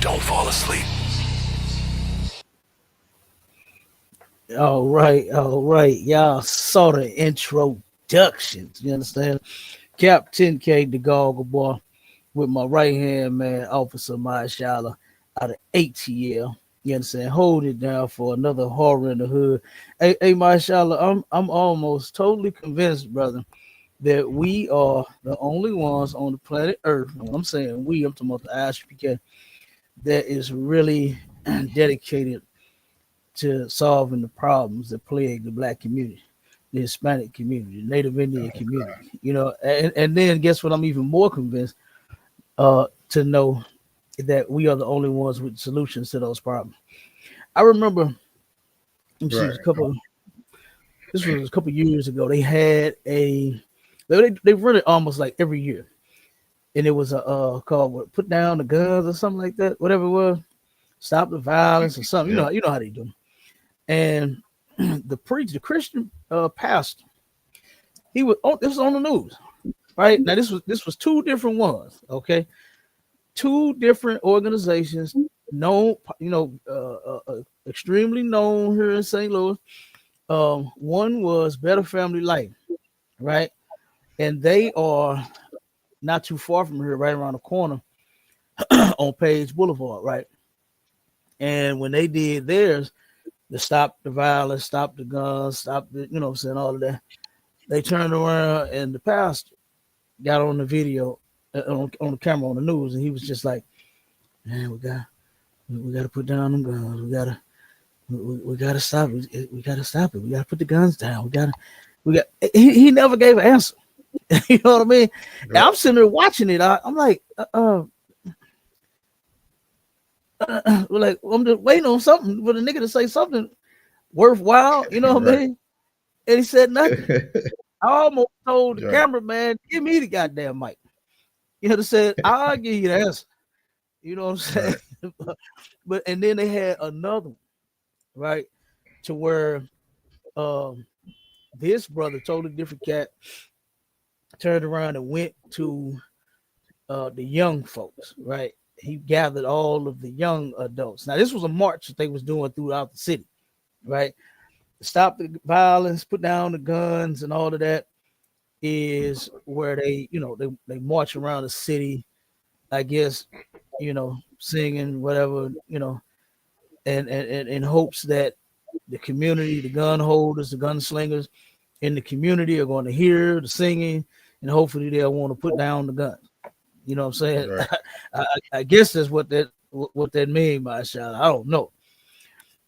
Don't fall asleep. All right, all right. Y'all saw the introductions. You understand? Captain K, the Goggle Boy, with my right hand man, Officer Mashallah, out of ATL. You understand? Hold it down for another horror in the hood. Hey, Mashallah, I'm almost totally convinced, brother, that we are the only ones on the planet Earth. When I'm saying we, I'm talking about the ISUPK, that is really dedicated to solving the problems that plague the black community, the Hispanic community, the Native Indian community. You know, and then guess what? I'm even more convinced to know that we are the only ones with solutions to those problems. I remember, let me see, Right. this was a couple years ago. They had they run it almost like every year, and it was a called what, "Put Down the Guns" or something like that, whatever it was, "Stop the Violence" or something. Yeah. You know how they do. And the Christian pastor, he was on, this was on the news, right? Now this was two different ones, okay, two different organizations, known, extremely known here in St. Louis. One was Better Family Life, right, and they are not too far from here, right around the corner on Page Boulevard, right. And when they did theirs, to stop the violence, stop the guns, stop the, you know what I'm saying, all of that, they turned around and the pastor got on the video, on the camera on the news, and he was just like, "Man, we got to put down them guns. We got to stop it. We got to stop it. We got to put the guns down. We got." He never gave an answer. You know what I mean? And I'm sitting there watching it. I'm like, I'm just waiting on something for the nigga to say something worthwhile. You know what I mean? And he said nothing. I almost told the Right. cameraman, "Give me the goddamn mic." You know, said, "I'll give you the answer." You know what I'm saying? Right. But and then they had another one, right? To where this brother, totally different cat, turned around and went to the young folks, right? He gathered all of the young adults. Now, this was a march that they was doing throughout the city, right? Stop the violence, put down the guns, and all of that is where they, they march around the city, I guess, singing whatever, and in hopes that the community, the gun holders, the gunslingers in the community are going to hear the singing, and hopefully they'll want to put down the guns. You know what I'm saying? Right. I guess that's what that mean by a shot. I don't know.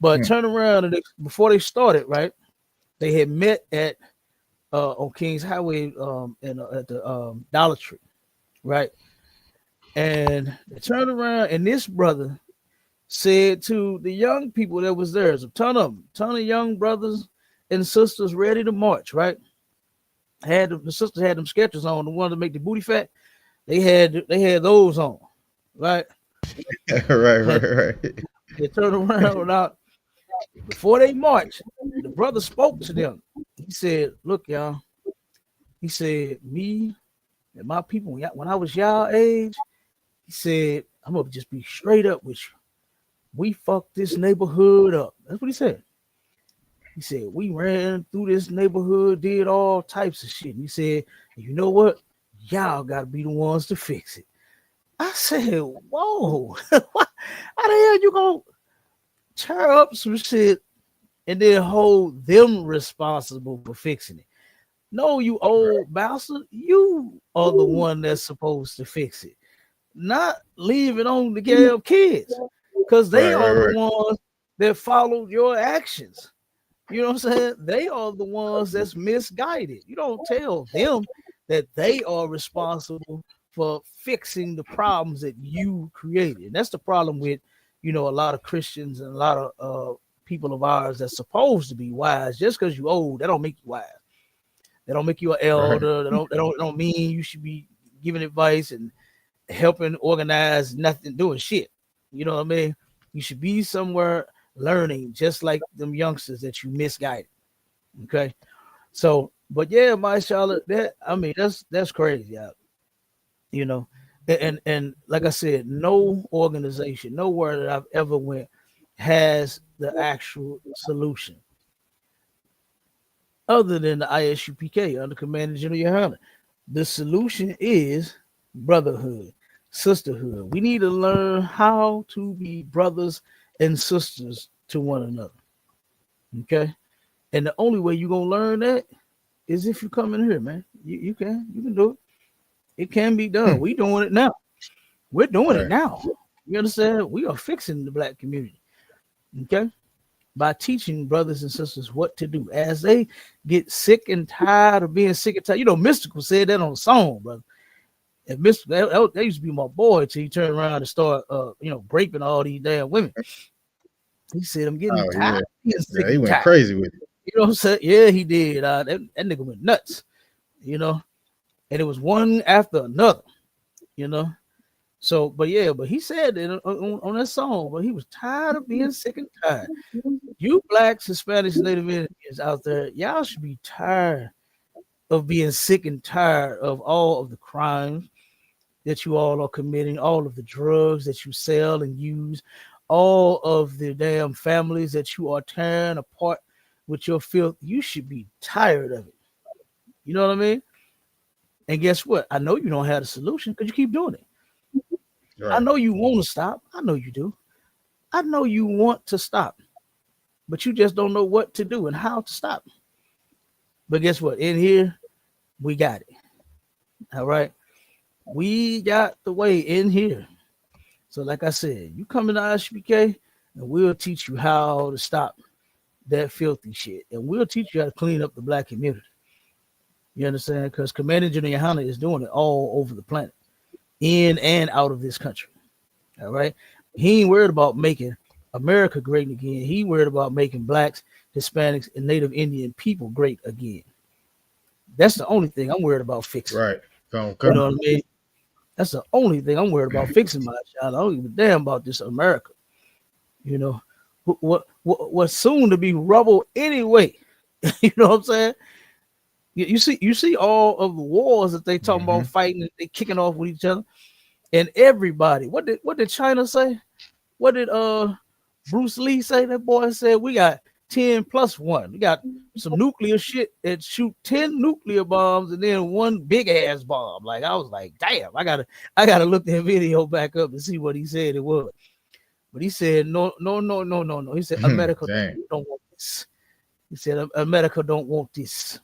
But turn around and before they started, right? They had met at on Kings Highway and at the Dollar Tree, right? And they turned around, and this brother said to the young people that was there, there's a ton of them, ton of young brothers and sisters ready to march, right? The sisters had them sketchers on, the one to make the booty fat. They had those on, right? Right. They turned around out before they marched. The brother spoke to them. He said, "Look, y'all," he said, "me and my people, when I was y'all age," he said, "I'm gonna just be straight up with you. We fucked this neighborhood up." That's what he said. He said, "We ran through this neighborhood, did all types of shit." And he said, "You know what? Y'all got to be the ones to fix it." I said, "Whoa, how the hell you gonna tear up some shit and then hold them responsible for fixing it? No, you old bastard, you are the one that's supposed to fix it, not leave it on the damn kids, because they are the Right. ones that followed your actions. You know what I'm saying? They are the ones that's misguided. You don't tell them that they are responsible for fixing the problems that you created. And that's the problem with, a lot of Christians and a lot of people of ours that's supposed to be wise. Just because you old, that don't make you wise. They don't make you an elder. They don't mean you should be giving advice and helping organize nothing, doing shit. You know what I mean? You should be somewhere learning, just like them youngsters that you misguided. Okay. So, but yeah, my Charlotte, that's crazy. Yeah. And like I said, no organization, nowhere that I've ever went has the actual solution other than the ISUPK under Commander General YAHANNA. The solution is brotherhood, sisterhood. We need to learn how to be brothers and sisters to one another. Okay. And the only way you're gonna learn that is if you come in here, man. You can do it. It can be done. We doing it now. We're doing it now. You understand? We are fixing the black community. Okay. By teaching brothers and sisters what to do as they get sick and tired of being sick and tired. You know, Mystical said that on a song, brother. And Mystical, that used to be my boy till he turned around and start, raping all these damn women. He said, I'm getting tired of being sick he and went tired. crazy with it. You know what I'm saying? Yeah, he did. That nigga went nuts, and it was one after another, So, but he said that on that song, but he was tired of being sick and tired. You blacks, Hispanics, Native Indians out there, y'all should be tired of being sick and tired of all of the crimes that you all are committing, all of the drugs that you sell and use, all of the damn families that you are tearing apart with your filth. You should be tired of it. You know what I mean? And guess what? I know you don't have the solution because you keep doing it. Right. I know you want to stop. I know you do. I know you want to stop, but you just don't know what to do and how to stop. But guess what? In here, we got it. All right. We got the way in here. So like I said, you come in the ISUPK and we'll teach you how to stop that filthy shit. And we'll teach you how to clean up the black community. You understand? Because Commander General YAHANNA is doing it all over the planet, in and out of this country. All right. He ain't worried about making America great again. He worried about making blacks, Hispanics, and Native Indian people great again. That's the only thing I'm worried about fixing. Right. You know what I mean? That's the only thing I'm worried about fixing, my child. I don't give a damn about this America. What's soon to be rubble anyway. You know what I'm saying? You see all of the wars that they talking about fighting, and they kicking off with each other, and everybody. What did China say? What did Bruce Lee say? That boy said we got 10+1. We got some nuclear shit that shoot 10 nuclear bombs and then one big ass bomb. Like I was like, damn, I gotta look that video back up and see what he said it was. But he said no. He said America don't want this. He said America don't want this.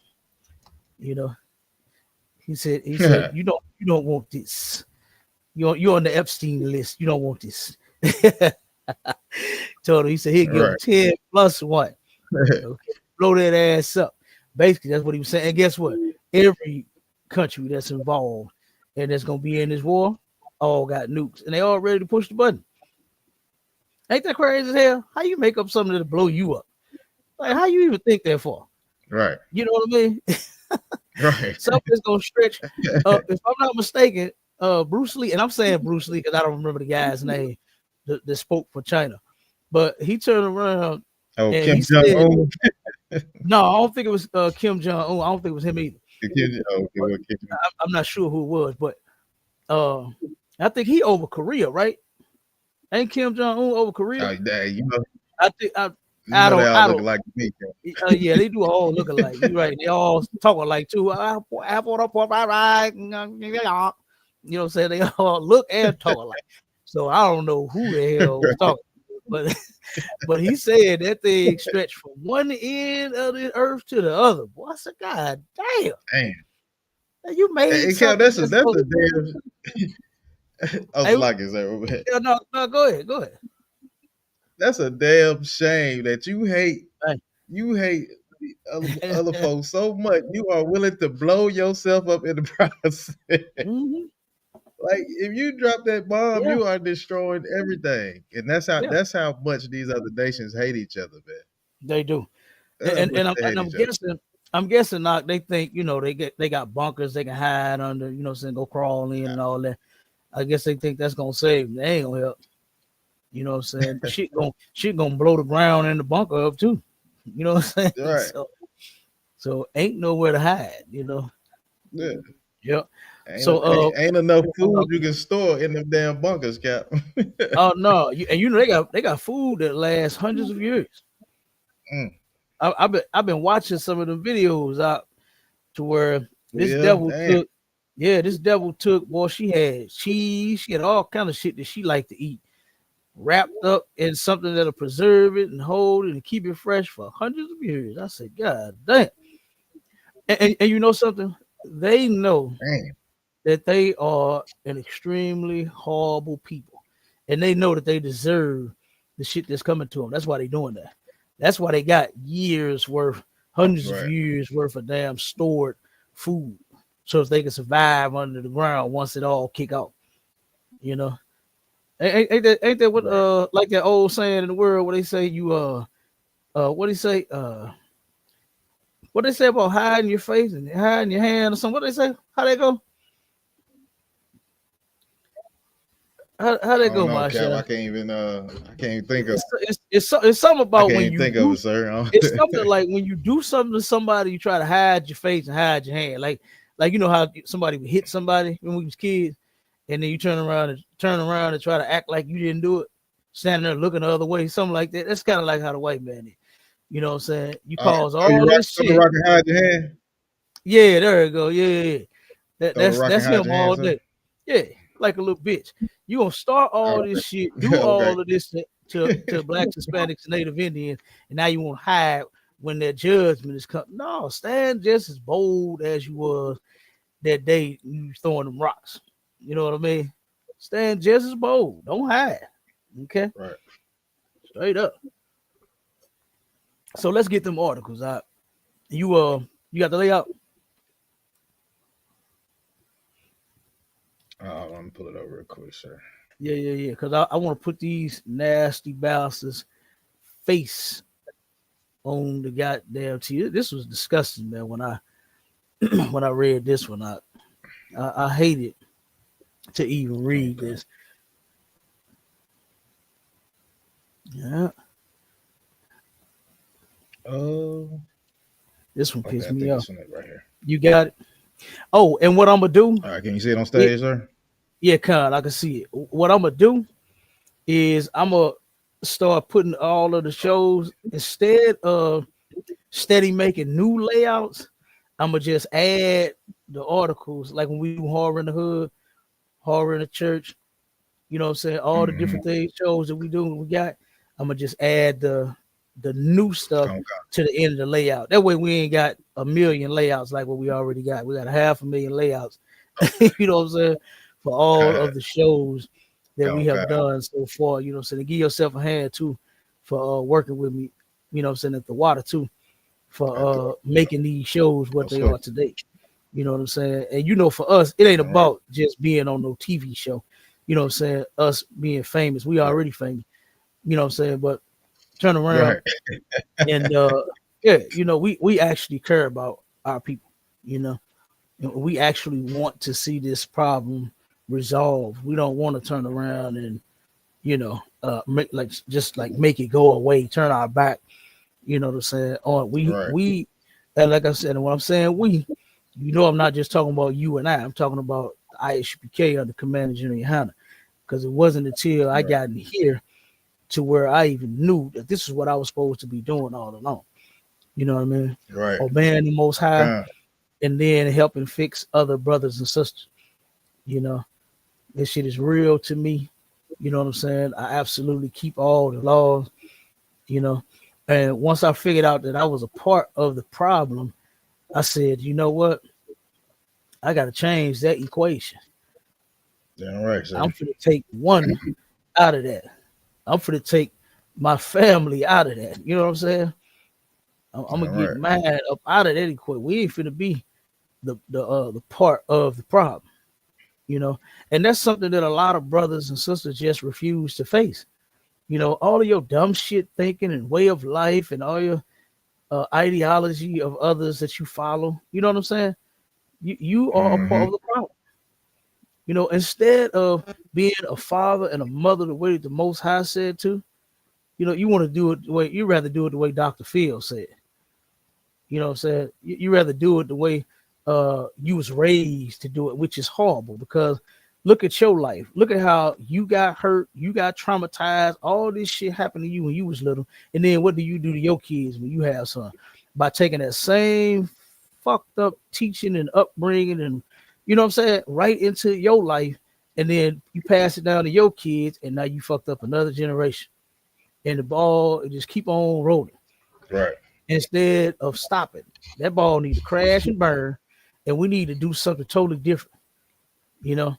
He said you don't want this. You're on the Epstein list. You don't want this. Told him, he said he'd give him 10+1. Okay, blow that ass up. Basically, that's what he was saying. And guess what? Every country that's involved and that's gonna be in this war all got nukes, and they all ready to push the button. Ain't that crazy as hell? How you make up something to blow you up? Like, how you even think that for? Right. You know what I mean? Right. Something's gonna stretch. If I'm not mistaken, Bruce Lee, and I'm saying Bruce Lee because I don't remember the guy's name that spoke for China, but he turned around and Kim he said, Jong-un? no, I don't think it was Kim Jong-un. I don't think it was him either. I'm not sure who it was, but I think he over Korea, right? Ain't Kim Jong-un over Korea? I think I don't look like me. Yeah, they do all look alike. You're right. They all talk alike too. You know what I'm saying? They all look and talk alike. So I don't know who the hell was talking, but he said that thing stretched from one end of the earth to the other. Boy, I said, God damn. You made something. That's a damn. I was like, is that? No, go ahead. That's a damn shame that you hate other folks so much you are willing to blow yourself up in the process. Like if you drop that bomb, you are destroying everything, and that's how much these other nations hate each other, man. They do, and I'm guessing not. They think they got bunkers they can hide under, go crawl in and all that. I guess they think that's gonna save them. They ain't gonna help. You know what I'm saying? shit gonna blow the ground in the bunker up too. You know what I'm saying? Right. So ain't nowhere to hide, Yeah. So ain't enough food you can store in them damn bunkers, Cap. oh no, and you know they got food that lasts hundreds of years. I've been watching some of the videos out to where this devil took, boy, she had cheese, she had all kind of shit that she liked to eat, wrapped up in something that'll preserve it and hold it and keep it fresh for hundreds of years. I said, God damn. And you know something? They know that they are an extremely horrible people. And they know that they deserve the shit that's coming to them. That's why they're doing that. That's why they got years worth, hundreds of years worth of damn stored food. So if they can survive under the ground once it all kick off. You know? Ain't that what like that old saying in the world where they say you what do you say? What they say about hiding your face and hiding your hand or something? What they say? How they go? How they go, Marsha? I can't even think of it's something about I can't when even you think of it, sir. it's something like when you do something to somebody, you try to hide your face and hide your hand. Like you know how somebody would hit somebody when we was kids, and then you turn around and try to act like you didn't do it, standing there looking the other way, something like that. That's kind of like how the white man is. You know what I'm saying? You cause all this shit. Rock and hide your hand. Yeah, there you go. Yeah. That's him all day. Yeah, like a little bitch. You gonna start all this shit, do all of this to blacks, Hispanics, and Native Indians, and now you want to hide when their judgment is coming. No, stand just as bold as you was that day you throwing them rocks. You know what I mean? Stand just as bold. Don't hide. Okay? Right. Straight up. So let's get them articles out. You got the layout? Let me pull it over real quick, sir. Yeah. Because I want to put these nasty bastards' face on the goddamn TV. This was disgusting, man. When I when I read this one, I hated to even read this. Yeah. Oh, this one pissed me off. Right here. You got it. Oh, and what I'm gonna do? All right, can you see it on stage, sir? Yeah, I can see it. What I'm gonna do is I'm gonna start putting all of the shows instead of steady making new layouts. I'm gonna just add the articles like when we do horror in the hood, horror in the church. You know what I'm saying? All the different things, shows that we do, we got. I'm gonna just add the new stuff to the end of the layout. That way we ain't got a million layouts like what we already got. We got 500,000 layouts. You know what I'm saying? For all of the shows that we have done so far, you know what I'm saying? To give yourself a hand too for working with me, you know what I'm saying, at the water too, for making these shows what they are today. You know what I'm saying? And you know, for us, it ain't about just being on no TV show. You know what I'm saying? Us being famous. We already famous. You know what I'm saying? But turn around and you know, we actually care about our people, you know. And we actually want to see this problem resolved. We don't want to turn around and, you know, make it go away, turn our back, you know what I'm saying? On we and like I said, and what I'm saying, you know, I'm not just talking about you and I'm talking about ISUPK under Commander General YAHANNA, because it wasn't until I got in here to where I even knew that this is what I was supposed to be doing all along. You know what I mean? Right. Obeying the Most High, and then helping fix other brothers and sisters. You know, this shit is real to me. You know what I'm saying? I absolutely keep all the laws, you know. And once I figured out that I was a part of the problem, I said, you know what? I got to change that equation. Damn right, sir. I'm going to take one out of that. I'm going to take my family out of that. You know what I'm saying? I'm going to get mine up out of that equation. We ain't finna be the part of the problem, you know? And that's something that a lot of brothers and sisters just refuse to face. You know, all of your dumb shit thinking and way of life and all your ideology of others that you follow, you know what I'm saying? You are a part of the problem. You know, instead of being a father and a mother the way the Most High said to, you know, you want to do it the way, you rather do it the way Dr. Phil said. You know what I'm saying? You rather do it the way you was raised to do it, which is horrible because look at your life. Look at how you got hurt, you got traumatized, all this shit happened to you when you was little. And then what do you do to your kids when you have son? By taking that same fucked up teaching and upbringing and you know what I'm saying, right into your life, and then you pass it down to your kids, and now you fucked up another generation. And the ball it just keep on rolling. Right. Instead of stopping. That ball need to crash and burn, and we need to do something totally different. You know,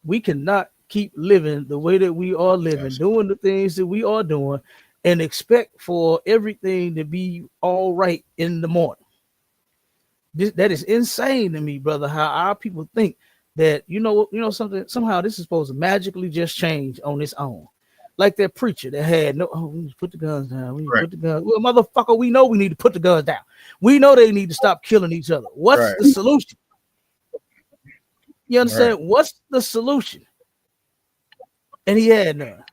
we cannot keep living the way that we are living, doing the things that we are doing, and expect for everything to be all right in the morning. That is insane to me, brother. How our people think that you know something. Somehow this is supposed to magically just change on its own. Like that preacher that had no, we need to put the guns down. We need to put the guns. Well, motherfucker, we know we need to put the guns down. We know they need to stop killing each other. What's the solution? You understand? What's the solution? And he had none.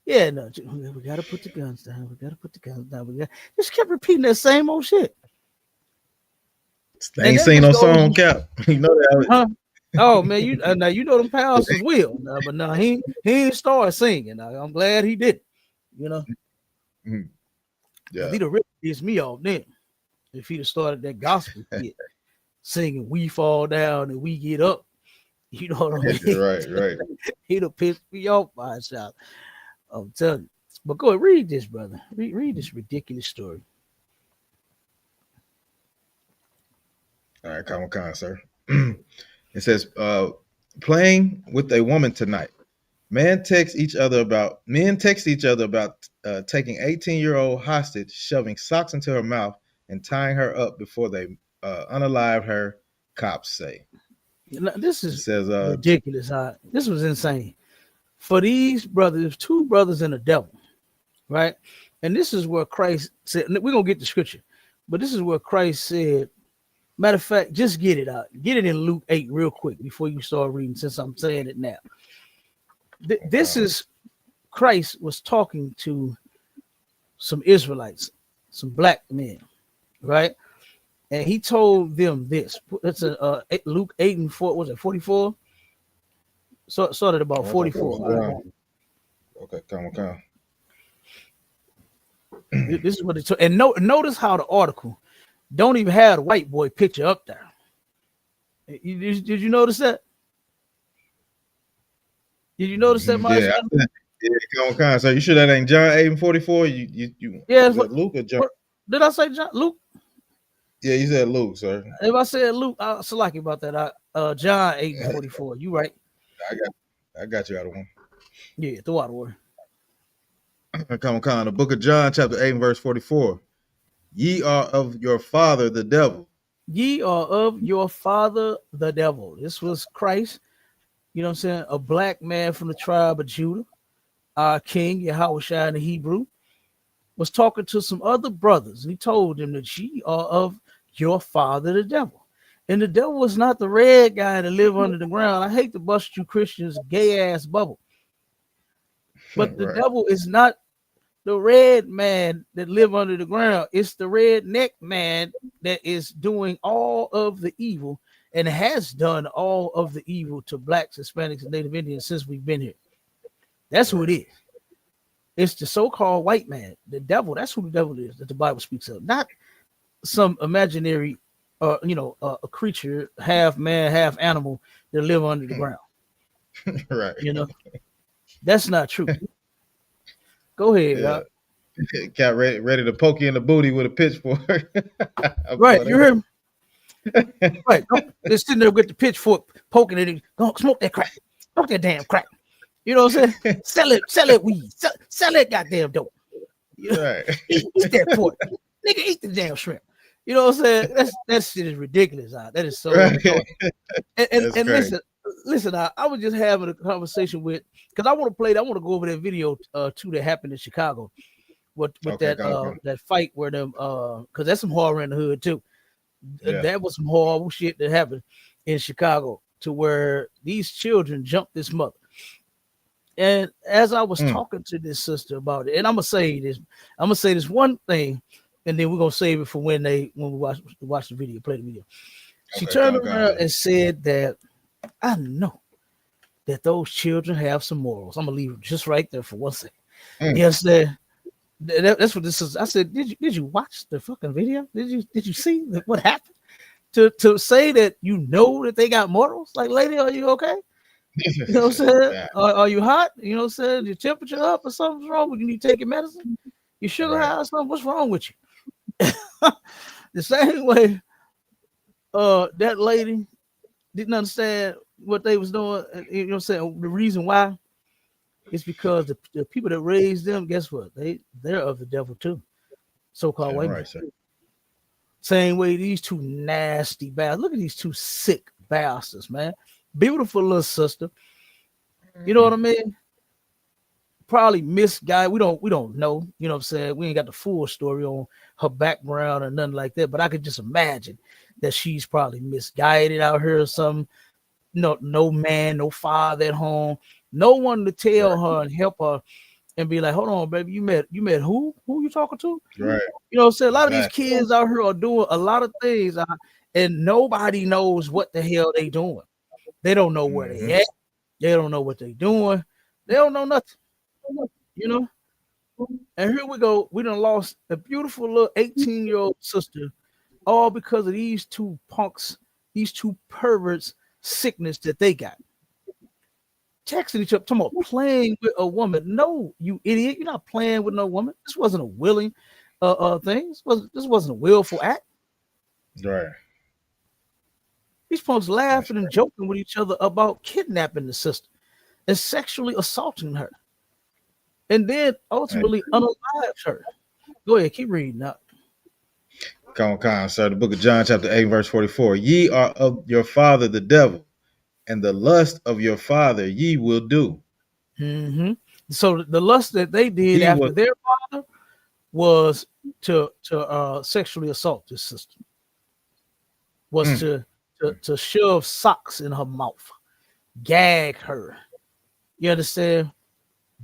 Yeah, no. We got to put the guns down. We got to put the guns down. We just kept repeating that same old shit. They ain't seen no song, Cap. You know that. Huh? Oh man, you now you know them pastors will, but no, he ain't started singing. I'm glad he did. You know, yeah, he'd have really pissed me off then if he'd have started that gospel shit, singing "We fall down and we get up." You know what I mean? Right. He'd have pissed me off by himself. I'm telling you. But go ahead, read this, brother. Read this ridiculous story. All right, come on, sir. It says, playing with a woman tonight. Men text each other about taking 18-year-old hostage, shoving socks into her mouth, and tying her up before they unalive her, cops say. This is ridiculous. This was insane. For these brothers, two brothers and a devil, right? And this is where Christ said, we're going to get the scripture, but this is where Christ said, matter of fact, just get it out. Get it in Luke 8 real quick before you start reading, since I'm saying it now. This is Christ was talking to some Israelites, some black men, right? And he told them this. It's Luke 8 and 4. Was it 44? So it started about 44. Okay, come on. This is what it took. And notice how the article don't even have the white boy picture up there. Did you notice that? Did you notice that, Mike? Yeah, come on. So you sure that ain't John 8 and 44? Yeah, Luke or John? Did I say John? Luke? Yeah, you said Luke, sir. If I said Luke, I'm so lucky about that. John 8 and 44. You right? I got you out of one. Yeah, throw out of word. Come on. The book of John, chapter 8 and verse 44. Ye are of your father, the devil. Ye are of your father, the devil. This was Christ, you know what I'm saying? A black man from the tribe of Judah, our king, Yahushua in the Hebrew, was talking to some other brothers. And he told them that ye are of your father, the devil. And the devil was not the red guy that live under the ground. I hate to bust you Christians' gay-ass bubble. But the devil is not the red man that live under the ground. It's the redneck man that is doing all of the evil and has done all of the evil to blacks, Hispanics, and Native Indians since we've been here. That's who it is. It's the so-called white man, the devil. That's who the devil is that the Bible speaks of, not some imaginary, a creature, half man, half animal that live under the ground. Right. You know, that's not true. Go ahead. Yeah. Got ready to poke you in the booty with a pitchfork. Right, you heard me? Right, they're sitting there with the pitchfork poking it. Go smoke that crack, smoke that damn crack. You know what I'm saying? Sell it weed, sell that goddamn dope. You know? Right. Eat that pork, nigga. Eat the damn shrimp. You know what I'm saying? That shit is ridiculous. That is so. Right. And listen. I was just having a conversation with, because I want to play. I want to go over that video too that happened in Chicago with that fight where them because that's some horror in the hood too. Yeah. That was some horrible shit that happened in Chicago to where these children jumped this mother. And as I was talking to this sister about it, and I'm gonna say this one thing, and then we're gonna save it for when we watch the video, play the video. She Okay, turned go around ahead. and said that I know that those children have some morals. I'm gonna leave it just right there for 1 second. Mm. Yes, that's what this is. I said, did you watch the fucking video? Did you see what happened? To say that you know that they got morals? Like, lady, are you okay? You know what I'm saying? Yeah, Are you hot? You know what I'm saying? Your temperature up or something's wrong? You need to take your medicine? Your sugar right. high or something? What's wrong with you? The same way that lady didn't understand what they was doing. You know what I'm saying? The reason why is because the people that raised them, guess what? They're of the devil too. So-called Damn white men. right, sir. Same way these two nasty bastards. Look at these two sick bastards, man. Beautiful little sister. You know what I mean? Probably misguided. We don't know. You know what I'm saying? We ain't got the full story on her background or nothing like that. But I could just imagine that she's probably misguided out here or something. No man, no father at home, no one to tell Right, her and help her and be like, hold on, baby, you met who? Who you talking to? right. You know what I'm saying? A lot of these Exactly. kids out here are doing a lot of things, and nobody knows what the hell they doing. They don't know where Mm-hmm. they at. They don't know what they doing. They don't know nothing, you know? And here we go. We done lost a beautiful little 18-year-old sister, all because of these two punks, these two perverts, sickness that they got. Texting each other, talking about playing with a woman. No, you idiot. You're not playing with no woman. This wasn't a willing thing. This wasn't a willful act. Right. These punks That's laughing and right. joking with each other about kidnapping the sister and sexually assaulting her, and then Hey, ultimately unalived her. Go ahead, keep reading now. come on, sir. The book of John, chapter 8, verse 44. Ye are of your father the devil, and the lust of your father ye will do. Mm-hmm. So the lust that they did He was after their father was to sexually assault this sister, was mm, to shove socks in her mouth, gag her. You understand?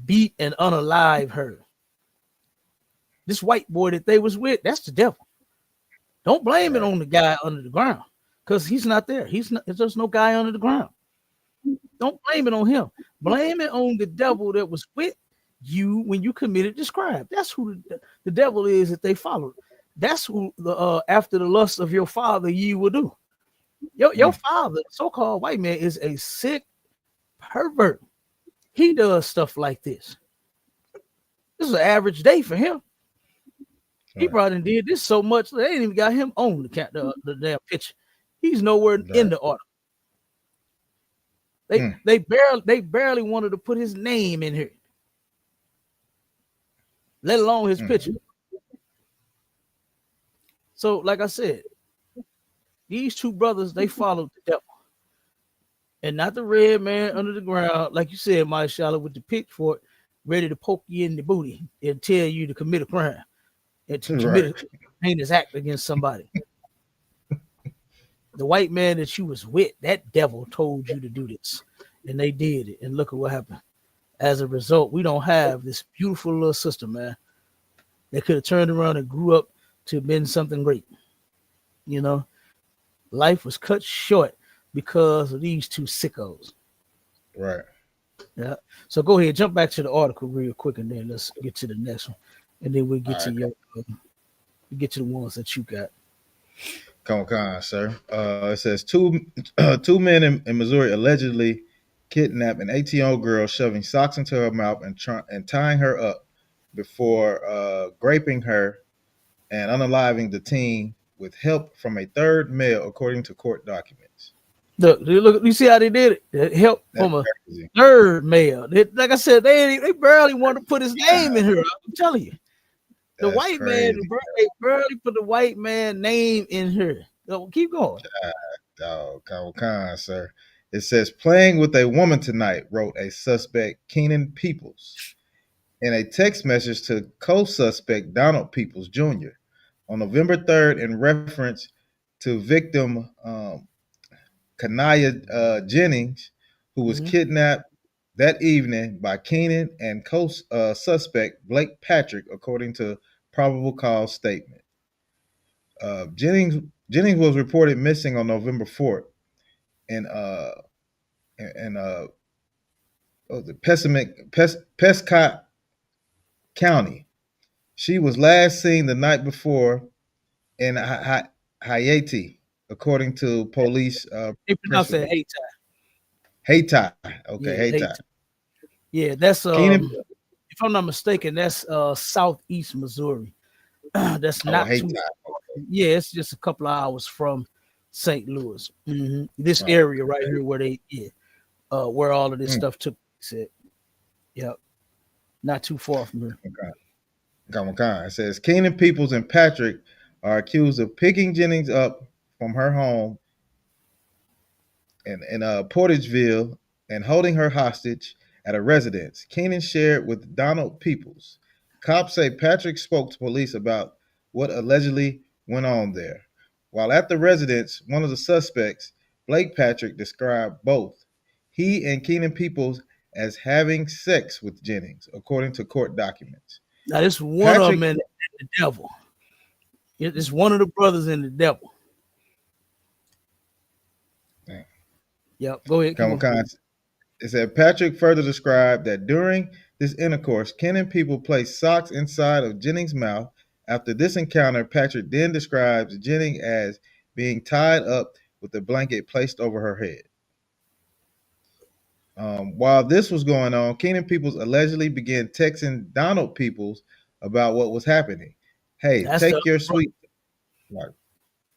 Beat and unalive her. This white boy that they was with, that's the devil. Don't blame it right. on the guy under the ground, because he's not there. He's not. There's no guy under the ground. Don't blame it on him. Blame it on the devil that was with you when you committed this crime. That's who the devil is that they followed. That's who the after the lust of your father ye will do. Your Mm, father, so-called white man, is a sick pervert. He does stuff like this. This is an average day for him. He right. probably did this so much they ain't even got him on the damn picture. He's nowhere in Right. the order. They Mm, they barely wanted to put his name in here, let alone his mm, picture. So, like I said, these two brothers, they followed the devil and not the red man under the ground, like you said, my Charlotte, with the pitchfork, ready to poke you in the booty and tell you to commit a crime and to commit right. a heinous act against somebody. The white man that you was with, that devil told you to do this, and they did it. And look at what happened. As a result, we don't have this beautiful little sister, man. They could have turned around and grew up to have been something great. You know, life was cut short because of these two sickos. Right. Yeah. So go ahead, jump back to the article real quick, and then let's get to the next one, and then we'll get All to right. get to the ones that you got. Come on, sir. It says two men in Missouri allegedly kidnapped an 18-year-old girl, shoving socks into her mouth and tying her up before raping her and unaliving the teen with help from a third male, according to court documents. Look, you see how they did it? They help That's from a crazy. third male. Like I said, they barely want to put his name in here. I'm telling you, the That's white man, crazy. they barely put the white man name in here. So keep going. Dog, sir. It says playing with a woman tonight, wrote a suspect, Keenan Peoples, in a text message to co-suspect Donald Peoples Jr. on November 3rd in reference to victim Kanaya Jennings, who was Mm-hmm. kidnapped that evening by Keenan and co-suspect Blake Patrick, according to probable cause statement. Jennings Jennings was reported missing on November 4th in what was it, Prescott County. She was last seen the night before in Haiti, according to police They press pronounce it release. Haiti. Haiti. Okay, Yeah, Haiti. Haiti. Yeah, that's Keenan. if I'm not mistaken, that's southeast Missouri. That's Oh, not Haiti. too far. Yeah, it's just a couple of hours from St. Louis. This Oh, area right here where where all of this mm, stuff took place at. Yep. Not too far from here. okay. It says Keenan Peoples and Patrick are accused of picking Jennings up from her home in Portageville and holding her hostage at a residence. Keenan shared with Donald Peoples. Cops say Patrick spoke to police about what allegedly went on there. While at the residence, one of the suspects, Blake Patrick, described both he and Keenan Peoples as having sex with Jennings, according to court documents. Now this one of them Patrick, and the devil. It's one of the brothers and the devil. Yep. Go ahead. Keep on. it said Patrick further described that during this intercourse, Ken and people placed socks inside of Jennings' mouth. After this encounter, Patrick then describes Jennings as being tied up with a blanket placed over her head. While this was going on, Keenan Peoples allegedly began texting Donald Peoples about what was happening. Hey, That's the take your sweet.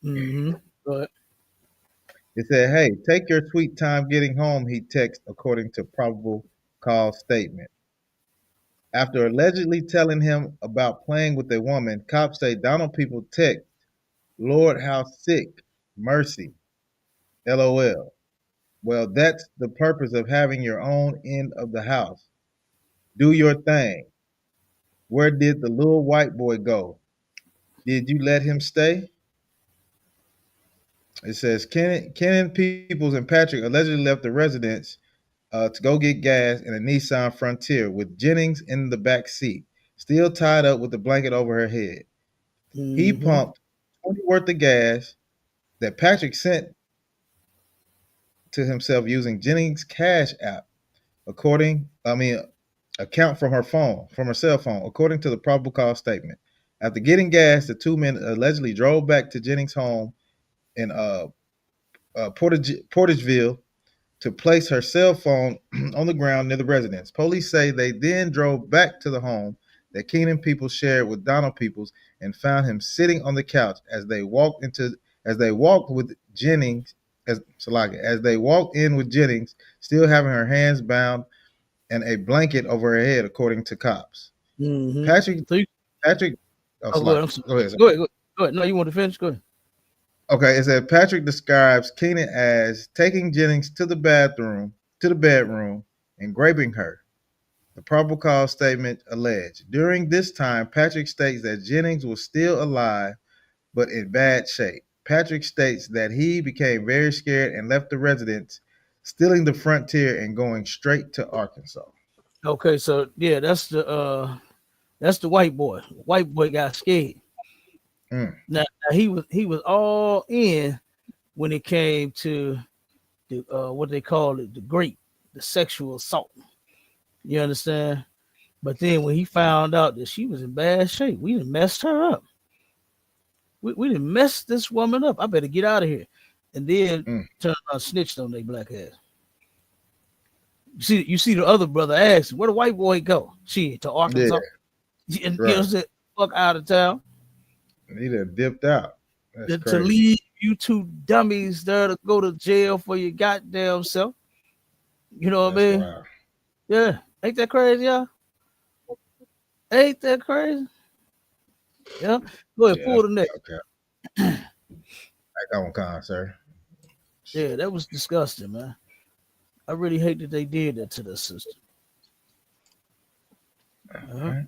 mm-hmm. Go ahead. It said, "Hey, take your sweet time getting home," he texted, according to probable cause statement. After allegedly telling him about playing with a woman, cops say Donald People text, "Lord, how sick, mercy, LOL." Well, that's the purpose of having your own end of the house. Do your thing. Where did the little white boy go? Did you let him stay? It says Kenan Peoples and Patrick allegedly left the residence to go get gas in a Nissan Frontier with Jennings in the back seat, still tied up with a blanket over her head. He Mm-hmm. pumped 20 worth of gas that Patrick sent to himself using Jennings' cash app, account from her cell phone, according to the probable cause statement. After getting gas, the two men allegedly drove back to Jennings' home in Portageville to place her cell phone on the ground near the residence. Police say they then drove back to the home that Keenan Peoples shared with Donald Peoples and found him sitting on the couch as they walked with Jennings as they walked in with Jennings, still having her hands bound and a blanket over her head, according to cops. Mm-hmm. Patrick So Patrick go ahead. I'm sorry. Go ahead. Go ahead. Go ahead. No, you want to finish? Go ahead. Okay, it said Patrick describes Keenan as taking Jennings to the bedroom, and raping her. The probable cause statement alleged. During this time, Patrick states that Jennings was still alive, but in bad shape. Patrick states that he became very scared and left the residence, stealing the Frontier and going straight to Arkansas. Okay, so yeah, that's the white boy. White boy got scared. Mm. Now he was all in when it came to the what they call it, the sexual assault. You understand? But then when he found out that she was in bad shape, we done messed her up. We done messed this woman up. I better get out of here. And then Mm. turn around snitched on their black ass. You see the other brother asked, where the white boy go? She to Yeah, Arkansas. And you know, right. said, fuck out of town. He done dipped out. That's To crazy. leave you two dummies there to go to jail for your goddamn self. You know what I That's mean? wild. Yeah. Ain't that crazy, y'all? Ain't that crazy? Yeah. Go ahead, Yeah, pull that's the next. okay. Back on con, sir. Yeah, that was disgusting, man. I really hate that they did that to the sister. All right.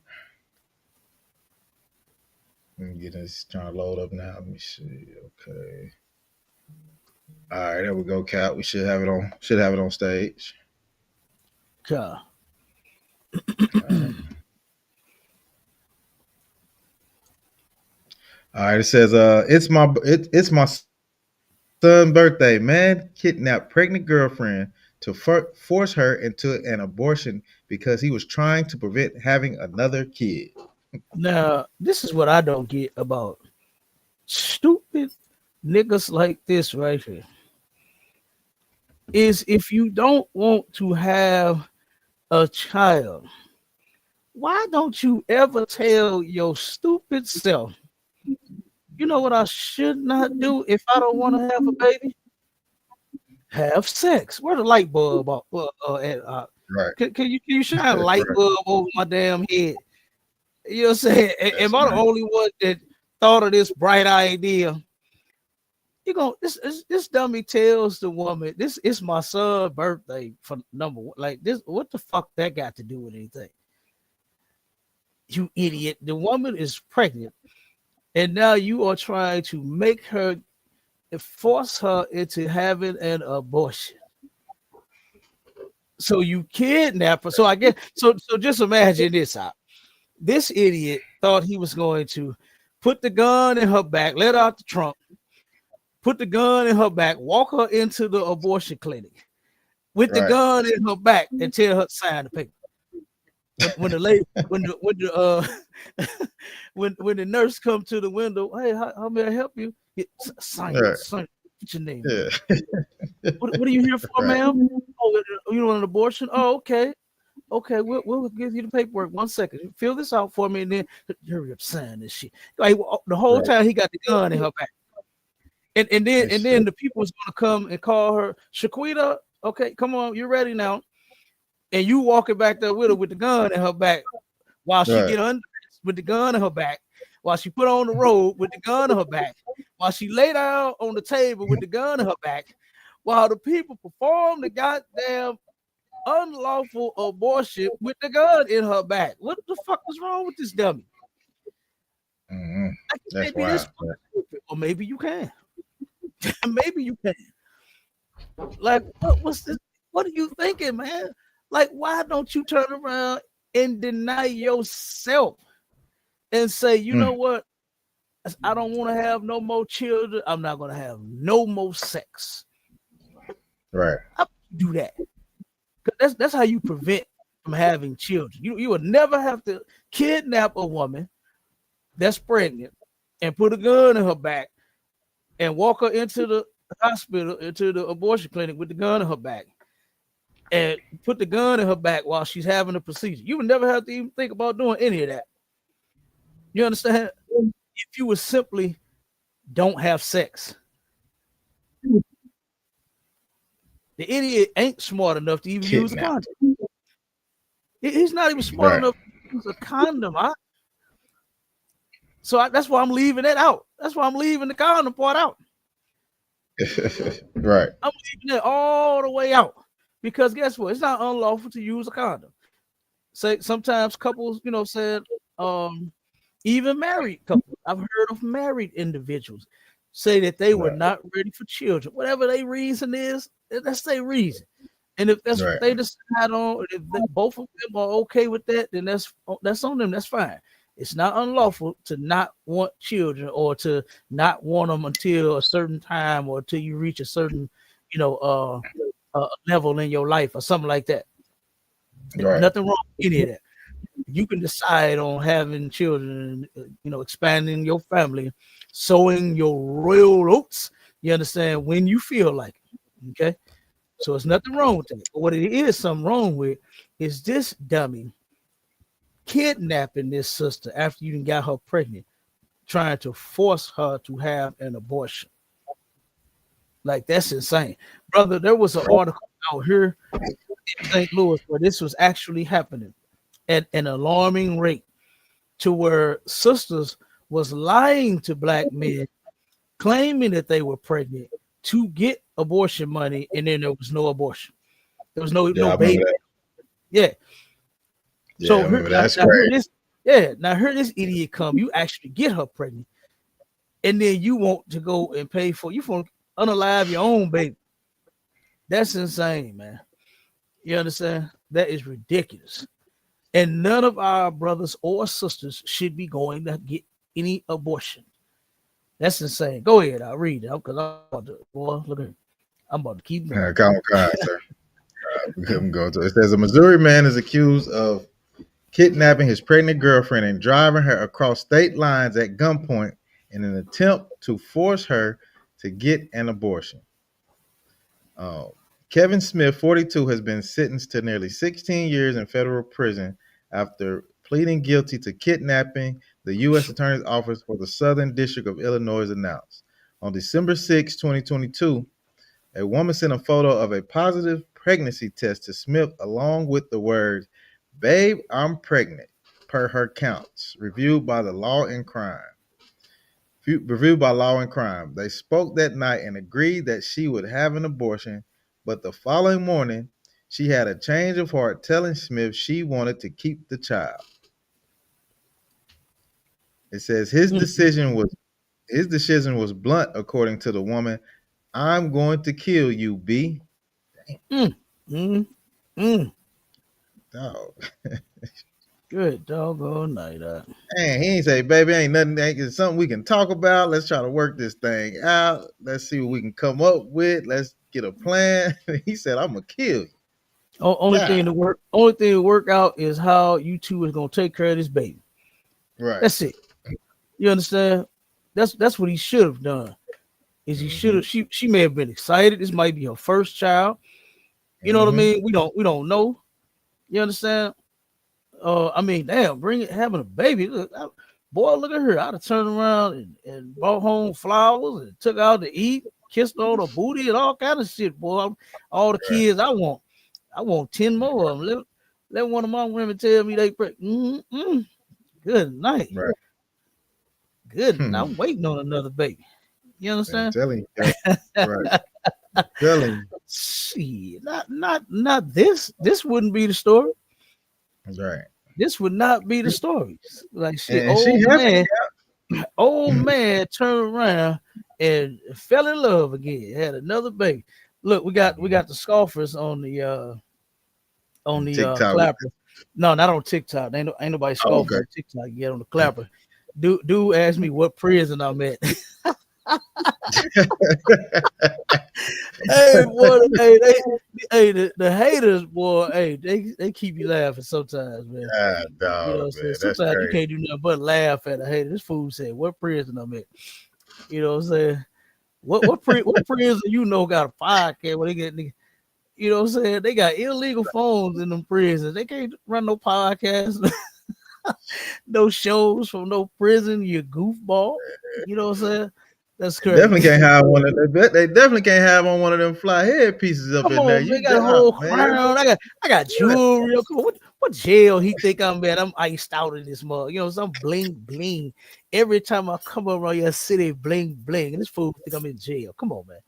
Let me get this trying to load up now. Let me see. Okay. All right, there we go, Cap. We should have it on stage. God. All right. All right, it says, it's my son's birthday. Man kidnapped pregnant girlfriend to force her into an abortion because he was trying to prevent having another kid. Now, this is what I don't get about stupid niggas like this right here. Is if you don't want to have a child, why don't you ever tell your stupid self, you know what I should not do if I don't want to have a baby? Have sex. Where the light bulb at? Right, Can you shine a light right. bulb over my damn head? You know what I'm saying? That's Am I the right. only one that thought of this bright idea? You go, this dummy tells the woman, this is my son's birthday for number one. Like this, what the fuck that got to do with anything? You idiot. The woman is pregnant, and now you are trying to make her force her into having an abortion. So you kidnap her. So I guess so just imagine this out. This idiot thought he was going to put the gun in her back, let out the trunk, put the gun in her back, walk her into the abortion clinic with the Right. gun in her back and tell her to sign the paper. When the lady, when the nurse come to the window, hey, how may I help you? Sign Right. what's your name? Yeah. What are you here for, Right. ma'am? Oh, you want an abortion? Oh, okay. Okay, we'll give you the paperwork. 1 second. Fill this out for me, and then hurry up, sign this shit. Like the whole Right. time he got the gun in her back. And It's, then the people was gonna come and call her Shaquita. Okay, come on, you're ready now. And you walking back there with her with the gun in her back while she right. get undressed with the gun in her back, while she put on the robe with the gun in her back, while she lay down on the table with the gun in her back, while the people perform the goddamn unlawful abortion with the gun in her back. What the fuck was wrong with this dummy? Mm-hmm. I That's can't be this wild. stupid. Or maybe you can. Maybe you can. Like, what's this? What are you thinking, man? Like, why don't you turn around and deny yourself and say, you know Mm. what? I don't want to have no more children. I'm not going to have no more sex. Right. How do that? That's how you prevent from having children. You would never have to kidnap a woman that's pregnant and put a gun in her back and walk her into the hospital, into the abortion clinic with the gun in her back and put the gun in her back while she's having a procedure. You would never have to even think about doing any of that. You understand? If you would simply don't have sex. The idiot ain't smart enough to even use a Kidnap. condom. He's not even smart Right. enough to use a condom. That's why I'm leaving it out. That's why I'm leaving the condom part out. Right. I'm leaving it all the way out because guess what? It's not unlawful to use a condom. Say sometimes couples, said even married couples. I've heard of married individuals say that they were Right. not ready for children. Whatever their reason is, that's their reason. And if that's what Right. they decide on, if both of them are okay with that, then that's on them. That's fine. It's not unlawful to not want children or to not want them until a certain time or until you reach a certain, level in your life or something like that. Right. Nothing wrong with any of that. You can decide on having children, expanding your family, sowing your royal oats. You understand when you feel like it. Okay. So there's nothing wrong with that. But what it is something wrong with is this dummy kidnapping this sister after you done got her pregnant, trying to force her to have an abortion. Like that's insane. Brother, there was an article out here in St. Louis where this was actually happening at an alarming rate to where sisters was lying to black men, claiming that they were pregnant to get abortion money, and then there was no abortion. There was Yeah, no I remember baby. that. Yeah. Yeah, I So remember that. That's now here crazy. this, yeah, now here this idiot come. You actually get her pregnant, and then you want to go and pay for you want to unalive your own baby. That's insane, man. You understand? That is ridiculous. And none of our brothers or sisters should be going to get any abortion. That's insane. Go ahead, I'll read it because I'm about to, boy, look at, I'm about to keep going. Come on, sir. We couldn't go to it. It says a Missouri man is accused of kidnapping his pregnant girlfriend and driving her across state lines at gunpoint in an attempt to force her to get an abortion. Kevin Smith, 42, has been sentenced to nearly 16 years in federal prison after pleading guilty to kidnapping, the U.S. Attorney's Office for the Southern District of Illinois announced. On December 6, 2022, a woman sent a photo of a positive pregnancy test to Smith along with the words, "Babe, I'm pregnant," per her counts, reviewed by Law and Crime. They spoke that night and agreed that she would have an abortion, but the following morning, she had a change of heart, telling Smith she wanted to keep the child. It says his decision was blunt, according to the woman. "I'm going to kill you, B." Dog. Good doggone night. Man, he ain't say, "Baby, ain't nothing. It's something we can talk about. Let's try to work this thing out. Let's see what we can come up with. Let's get a plan." He said, "I'm gonna kill you." Only thing to work out is how you two is gonna take care of this baby. Right. That's it. You understand? That's what he should have done. Is he should have? She may have been excited. This might be her first child. You know what I mean? We don't know. You understand? I mean, damn, having a baby. Look at her. I'd have turned around and brought home flowers and took out to eat, kissed on her booty and all kind of shit, boy. All the kids I want 10 more of them. Let one of my women tell me they pregnant. Good night. Right. Good. I'm waiting on another baby. You understand? I'm telling you. Right. Telling you. See, not this. This wouldn't be the story. Right. This would not be the story. Like shit. Old man turned around and fell in love again. Had another baby. Look, we got the scoffers on the clapper. No, not on TikTok. Ain't nobody scoffing on TikTok yet on the clapper. Dude asked me what prison I'm at. Hey, boy, the haters, boy, hey, they keep you laughing sometimes, man. Dog, you know, man, sometimes you can't do nothing but laugh at a hater. This fool said, "What prison I'm at?" You know what I'm saying? What prison you know got a podcast where they get, you know what I'm saying? They got illegal phones in them prisons. They can't run no podcasts, no shows from no prison. You goofball. You know what I'm saying? That's crazy. Definitely can't have one of them. They definitely can't have on one of them fly head pieces up in there. You got a whole crown. I got jewelry. What jail he think I'm at? I'm iced out in this mug. You know, some bling bling. Every time I come around your city, bling bling. And this fool think I'm in jail. Come on, man.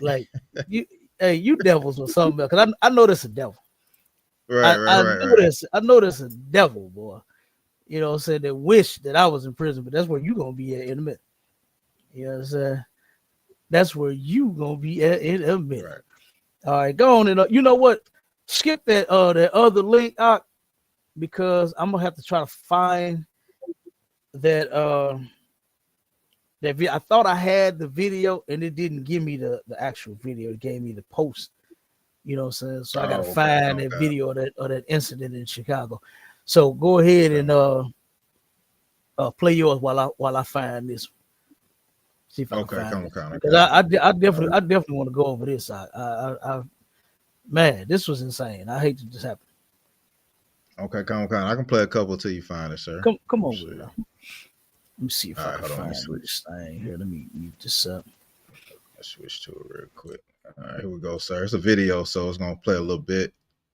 Like you devils or something. Because I know this a devil. Right. I know this a devil, boy. You know what I'm saying? That wish that I was in prison, but that's where you gonna be at in a minute. You know what I'm saying? That's where you gonna be at in a minute. Right. All right, go on and you know what? Skip that other link out because I'm gonna have to try to find that that video. I thought I had the video and it didn't give me the actual video. It gave me the post. You know what I'm saying? So I gotta find that video of that incident in Chicago. So go ahead and play yours while I find this. See if I can find it. Because I definitely want to go over this. Man, this was insane. I hate that this happened. Okay, come on. I can play a couple till you find it, sir. Come on with it. Let me see if I can find this thing here. Let me mute this up. Let's switch to it real quick. All right, here we go, sir. It's a video, so it's gonna play a little bit.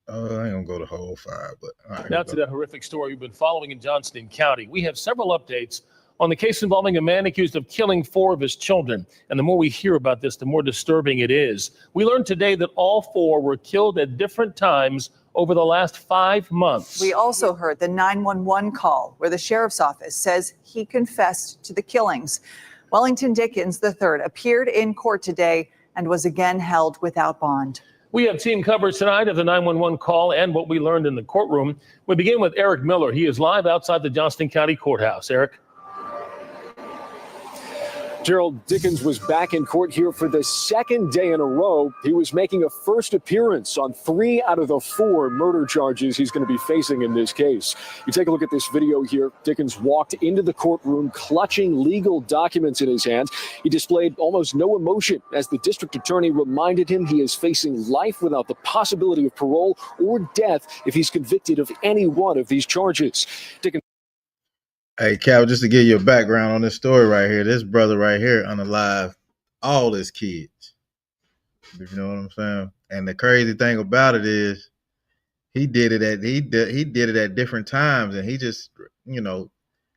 I ain't gonna go the whole 5, but all right. Now to the horrific story we've been following in Johnston County. We have several updates on the case involving a man accused of killing 4 of his children. And the more we hear about this, the more disturbing it is. We learned today that all 4 were killed at different times over the last 5 months. We also heard the 911 call where the sheriff's office says he confessed to the killings. Wellington Dickens III appeared in court today and was again held without bond. We have team coverage tonight of the 911 call and what we learned in the courtroom. We begin with Eric Miller. He is live outside the Johnston County Courthouse. Eric. Gerald, Dickens was back in court here for the second day in a row. He was making a first appearance on 3 out of the 4 murder charges he's going to be facing in this case. You take a look at this video here. Dickens walked into the courtroom clutching legal documents in his hands. He displayed almost no emotion as the district attorney reminded him he is facing life without the possibility of parole or death if he's convicted of any one of these charges. Dickens. Hey, Cal, just to give you a background on this story right here, this brother right here unalive all his kids. You know what I'm saying? And the crazy thing about it is he did it at different times, and he just,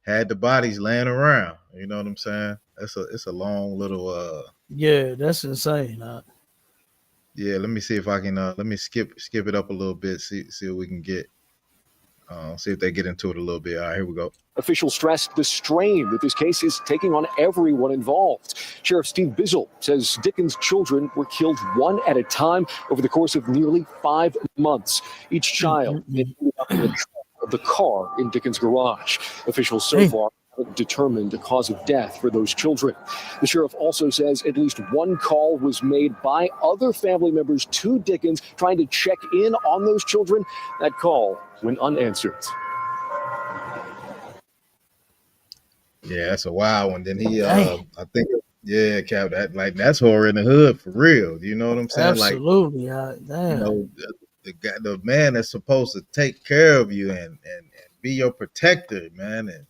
had the bodies laying around. You know what I'm saying? It's a long little yeah, that's insane. Yeah, let me see if I can let me skip it up a little bit, see what we can get. See if they get into it a little bit. All right, here we go. Officials stressed the strain that this case is taking on everyone involved. Sheriff Steve Bizzle says Dickens' children were killed one at a time over the course of nearly 5 months. Each child ended up in the trunk of the car in Dickens' garage. Officials so far haven't determined the cause of death for those children. The sheriff also says at least one call was made by other family members to Dickens trying to check in on those children. That call went unanswered. Yeah, that's a wild one. Then he, I think, yeah, Cap, that's horror in the hood for real. You know what I'm saying? Absolutely. The man that's supposed to take care of you and be your protector, man,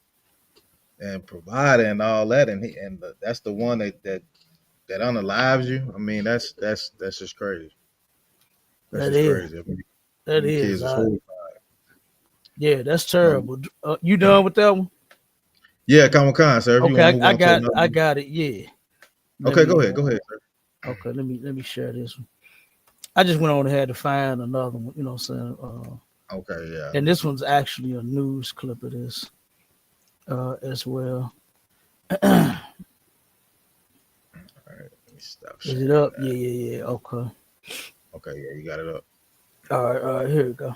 and provider and all that, and that's the one that unalives you. I mean, that's just crazy. That's crazy. I mean, that is. Yeah, that's terrible. You done with that one? Yeah, come on, sir. Okay, I got it. Yeah. Okay, go ahead, sir. Okay, let me share this one. I just went on and had to find another one. You know what I'm saying? Okay, yeah. And this one's actually a news clip of this as well. All right, let me stop. Is it up? That. Yeah. Okay. Okay, yeah, you got it up. All right, here we go.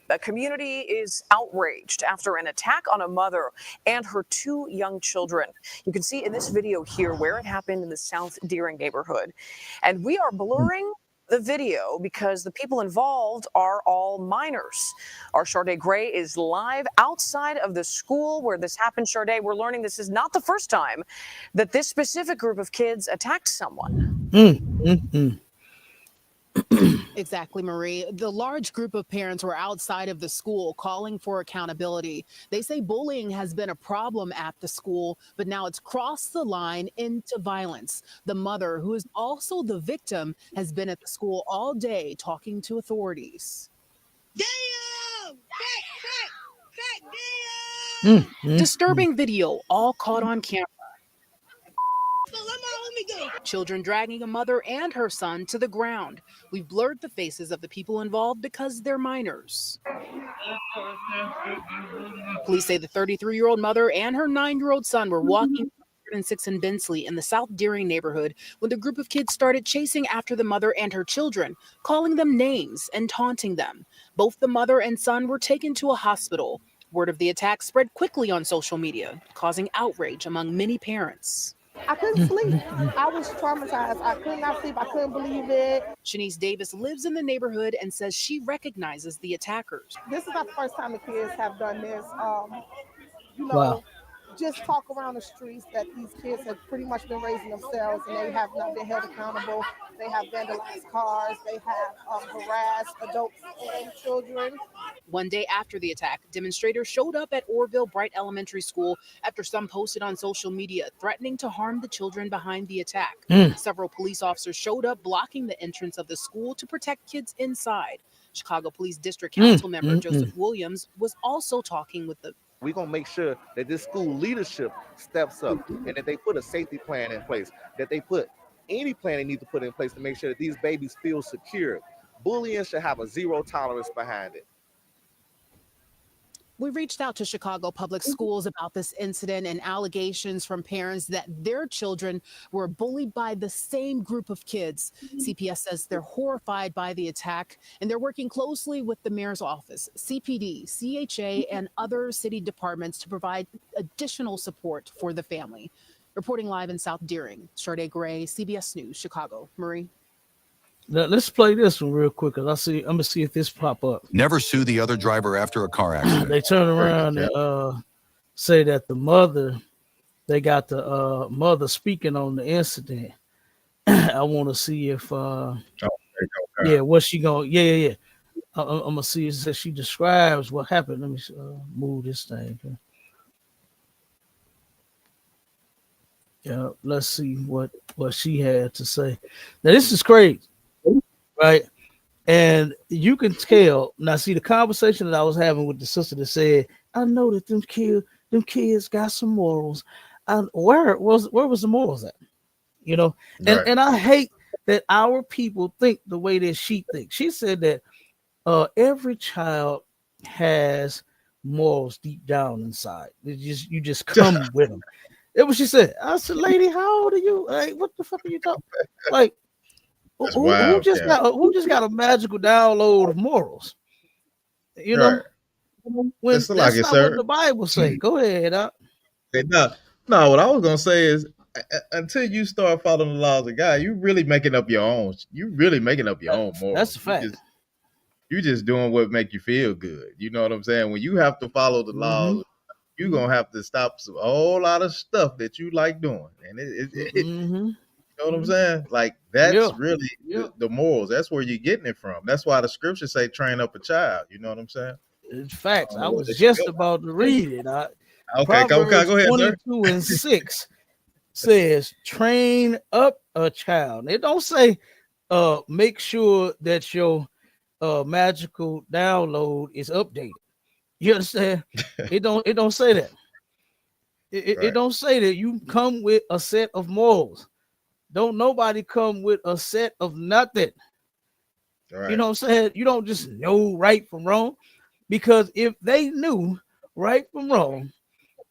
The community is outraged after an attack on a mother and her 2 young children. You can see in this video here where it happened in the South Deering neighborhood. And we are blurring the video because the people involved are all minors. Our Sharday Gray is live outside of the school where this happened. Sharday, we're learning this is not the first time that this specific group of kids attacked someone. Exactly, Marie. The large group of parents were outside of the school calling for accountability. They say bullying has been a problem at the school, but now it's crossed the line into violence. The mother, who is also the victim, has been at the school all day talking to authorities. Disturbing video, all caught on camera. Children dragging a mother and her son to the ground. We've blurred the faces of the people involved because they're minors. Police say the 33-year-old mother and her 9-year-old son were walking 106 in Bensley in the South Deering neighborhood when the group of kids started chasing after the mother and her children, calling them names and taunting them. Both the mother and son were taken to a hospital. Word of the attack spread quickly on social media, causing outrage among many parents. I couldn't sleep. I was traumatized. I could not sleep. I couldn't believe it. Shanice Davis lives in the neighborhood and says she recognizes the attackers. This is not the first time the kids have done this. Wow. Just talk around the streets that these kids have pretty much been raising themselves and they have not been held accountable. They have vandalized cars. They have harassed adults and children. One day after the attack, demonstrators showed up at Orville Bright Elementary School after some posted on social media threatening to harm the children behind the attack. Several police officers showed up blocking the entrance of the school to protect kids inside. Chicago Police District Council member Joseph Williams was also talking with the We're going to make sure that this school leadership steps up and that they put a safety plan in place, that they put any plan they need to put in place to make sure that these babies feel secure. Bullying should have a zero tolerance behind it. We reached out to Chicago Public Schools about this incident and allegations from parents that their children were bullied by the same group of kids. CPS says they're horrified by the attack and they're working closely with the mayor's office, CPD, CHA, and other city departments to provide additional support for the family. Reporting live in South Deering, Sade Gray, CBS News, Chicago. Marie. Now, let's play this one real quick, because I'm gonna see if this pop up. Never sue the other driver after a car accident. They turn around and say that the mother, they got the mother speaking on the incident. I want to see if what's she going? Yeah. I'm gonna see if she describes what happened. Let me move this thing. Yeah, let's see what she had to say. Now this is crazy, right? And you can tell. Now, see the conversation that I was having with the sister that said, "I know that them kids got some morals." Where was the morals at? You know, and I hate that our people think the way that she thinks. She said that every child has morals deep down inside. You just come with them. That's what she said. I said, "Lady, how old are you? Like, what the fuck are you talking? Like, who just got a magical download of morals? You know, when that's not what the Bible say." Go ahead. No, what I was gonna say is, until you start following the laws of God, you really making up your own. You really making up your own morals. That's a fact. You just doing what make you feel good. You know what I'm saying? When you have to follow the laws, you're gonna have to stop a whole lot of stuff that you like doing, and you know what I'm saying? Like that's really the morals. That's where you're getting it from. That's why the scriptures say, "Train up a child." You know what I'm saying? It's facts. I was just about to read it. Okay, go ahead, 22:6 says, "Train up a child." It don't say, make sure that your magical download is updated. You understand? It don't say that. It don't say that you come with a set of morals. Don't nobody come with a set of nothing. Right. You know what I'm saying? You don't just know right from wrong, because if they knew right from wrong,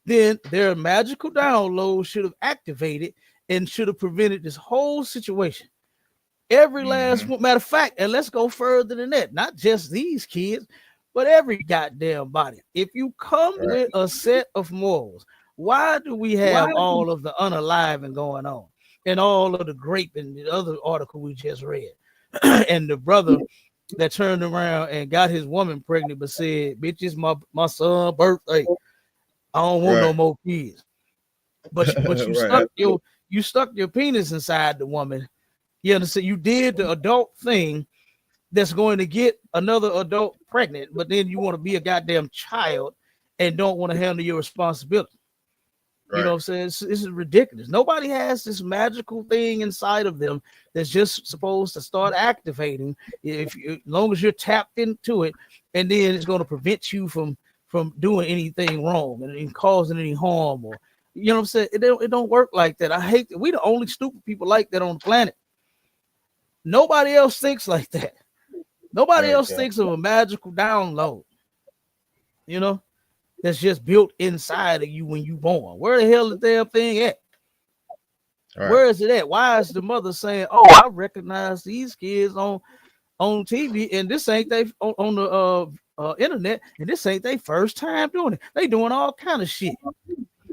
then their magical download should have activated and should have prevented this whole situation. Every last one. Matter of fact, and let's go further than that. Not just these kids, but every goddamn body. If you come with a set of morals, why do we have all of the unaliving going on and all of the grape and the other article we just read? And the brother that turned around and got his woman pregnant but said, "Bitch, it's my son's birthday. I don't want no more kids." But you stuck your penis inside the woman. You understand? You did the adult thing that's going to get another adult pregnant, but then you want to be a goddamn child and don't want to handle your responsibility. You know what I'm saying? This is ridiculous. Nobody has this magical thing inside of them that's just supposed to start activating as long as you're tapped into it, and then it's going to prevent you from doing anything wrong and causing any harm, or you know what I'm saying? It don't work like that. I hate that. We the only stupid people like that on the planet. Nobody else thinks like that. Nobody else thinks of a magical download, you know, that's just built inside of you when you born. Where the hell is the damn thing at? Where is it at? Why is the mother saying, "Oh, I recognize these kids on TV, and this ain't they on the internet, and this ain't their first time doing it. They doing all kind of shit."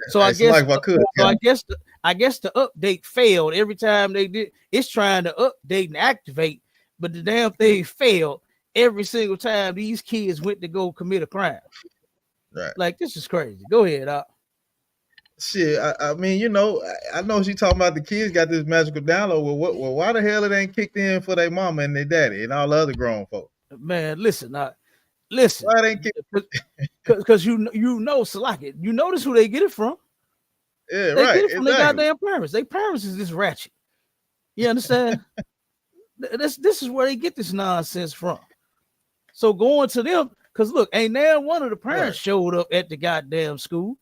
So I guess the update failed every time they did. It's trying to update and activate, but the damn thing failed every single time these kids went to go commit a crime. Right. Like, this is crazy. Go ahead, Shit, I mean, you know, I know she talking about the kids got this magical download. Well, why the hell it ain't kicked in for their mama and their daddy and all the other grown folks? Man, listen. Why it ain't kicked? Because you know, Salaki, you notice who they get it from. Yeah, they get it from their goddamn parents. Their parents is this ratchet. You understand? This is where they get this nonsense from. So going to them, because look, ain't there one of the parents showed up at the goddamn school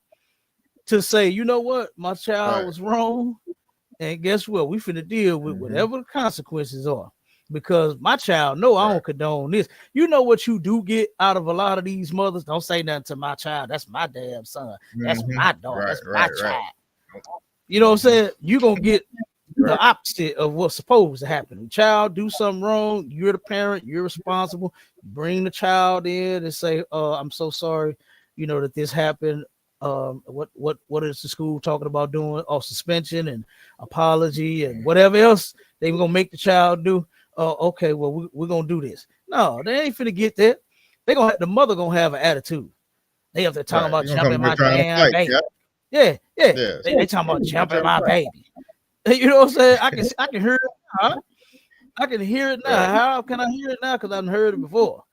to say, "You know what, my child was wrong, and guess what? We finna deal with whatever the consequences are, because my child know I don't condone this." You know what you do get out of a lot of these mothers? "Don't say nothing to my child. That's my damn son. That's my daughter. That's my child." You know what I'm saying? You're gonna get the opposite of what's supposed to happen. The child do something wrong, you're the parent, you're responsible. Bring the child in and say, "I'm so sorry, you know, that this happened. what is the school talking about doing? Suspension and apology and whatever else they were gonna make the child do. Okay, well we're gonna do this. No, they ain't finna get that. The mother gonna have an attitude. They have to talk about jumping my damn baby. Yeah. They talking about jumping my baby. You know what I'm saying? I can hear it now. I can hear it now. How can I hear it now? Because I done heard it before.